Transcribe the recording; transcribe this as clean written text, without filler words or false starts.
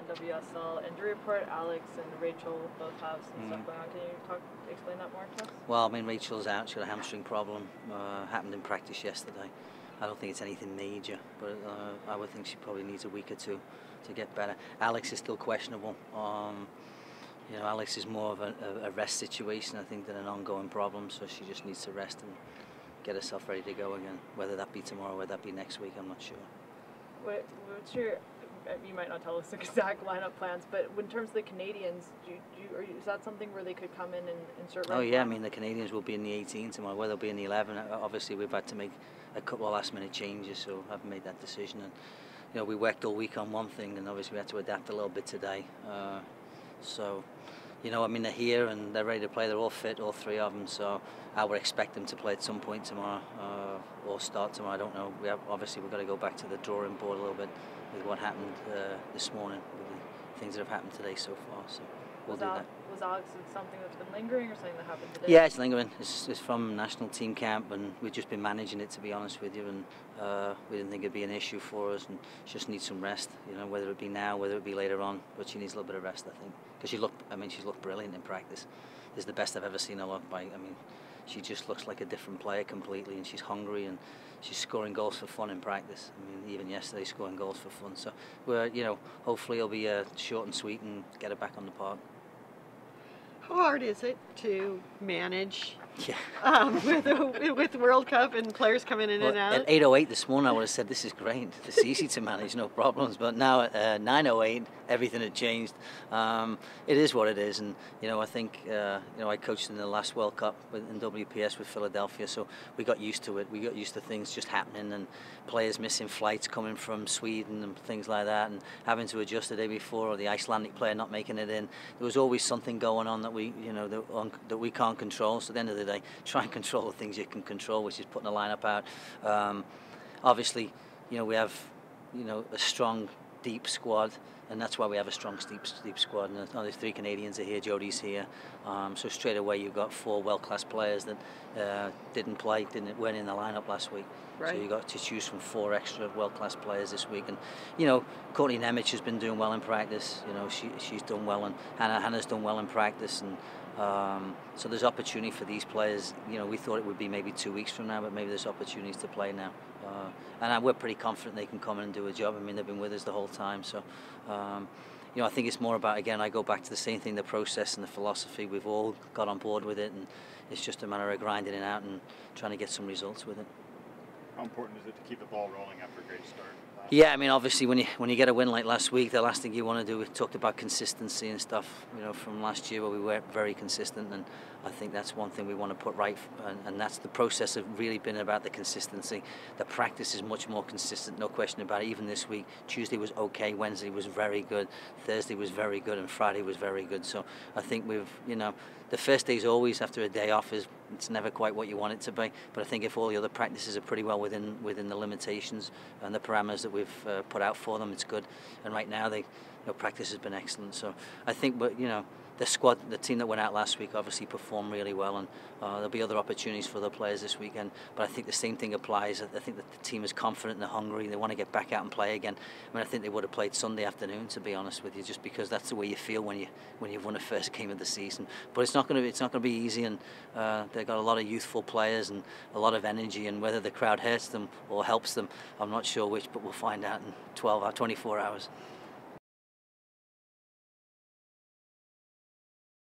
NWSL injury report. Alex and Rachel both have some stuff going on. Can you explain that more to us? Well, I mean, Rachel's out. She had a hamstring problem. Happened in practice yesterday. I don't think it's anything major, but I would think she probably needs a week or two to get better. Alex is still questionable. Alex is more of a rest situation, I think, than an ongoing problem. So she just needs to rest and get herself ready to go again. Whether that be tomorrow, whether that be next week, I'm not sure. What's your? You might not tell us the exact lineup plans, but in terms of the Canadians, is that something where they could come in and insert? Oh yeah, I mean the Canadians will be in the 18 tomorrow. Whether they'll be in the 11, obviously we've had to make a couple of last-minute changes, so I haven't made that decision. And we worked all week on one thing, and obviously we had to adapt a little bit today. They're here and they're ready to play. They're all fit, all three of them. So I would expect them to play at some point tomorrow or start tomorrow. I don't know. Obviously we've got to go back to the drawing board a little bit with what happened this morning, with the things that have happened today so far. So we'll do that. Was Alex something that's been lingering or something that happened today? Yeah, it's lingering. It's from national team camp, and we've just been managing it, to be honest with you. And we didn't think it'd be an issue for us, and she just needs some rest. Whether it be now, whether it be later on, but she needs a little bit of rest, I think, because she's looked brilliant in practice. This is the best I've ever seen her look. She just looks like a different player completely, and she's hungry and she's scoring goals for fun in practice. Even yesterday, scoring goals for fun. So hopefully it'll be short and sweet and get her back on the park. How hard is it to manage with the World Cup and players coming in and out? At 8:08 this morning, I would have said this is great. It's easy to manage, no problems. But now at 9:08, everything had changed. It is what it is, and I think I coached in the last World Cup in WPS with Philadelphia, so we got used to it. We got used to things just happening and players missing flights coming from Sweden and things like that, and having to adjust the day before, or the Icelandic player not making it in. There was always something going on that that we can't control. So at the end of the day, try and control the things you can control, which is putting a lineup out. Obviously, we have a strong, deep squad, and that's why we have a strong, deep squad. And the three Canadians are here, Jodie's here. So straight away you've got four world-class players that weren't in the lineup last week. Right. So you got to choose from four extra world-class players this week. And Courtney Nemec has been doing well in practice. She's done well, and Hannah's done well in practice. And so there's opportunity for these players. We thought it would be maybe 2 weeks from now, but maybe there's opportunities to play now. And we're pretty confident they can come in and do a job. They've been with us the whole time. So, I think it's more about, again, I go back to the same thing, the process and the philosophy. We've all got on board with it, and it's just a matter of grinding it out and trying to get some results with it. How important is it to keep the ball rolling after a great start? Yeah, obviously when you get a win like last week, the last thing you want to do, we talked about consistency and stuff, from last year where we weren't very consistent, and I think that's one thing we want to put right, and that's the process of really been about the consistency. The practice is much more consistent, no question about it. Even this week, Tuesday was okay, Wednesday was very good, Thursday was very good, and Friday was very good. So I think the first day's always, after a day off, it's never quite what you want it to be, but I think if all the other practices are pretty well within the limitations and the parameters that we've put out for them, it's good. And right now, practice has been excellent. So I think, the squad, the team that went out last week, obviously performed really well, and there'll be other opportunities for the players this weekend. But I think the same thing applies. I think that the team is confident and they're hungry. They want to get back out and play again. I think they would have played Sunday afternoon, to be honest with you, just because that's the way you feel when you've won the first game of the season. But it's not going to be easy, and they've got a lot of youthful players and a lot of energy. And whether the crowd hurts them or helps them, I'm not sure which, but we'll find out in 24 hours.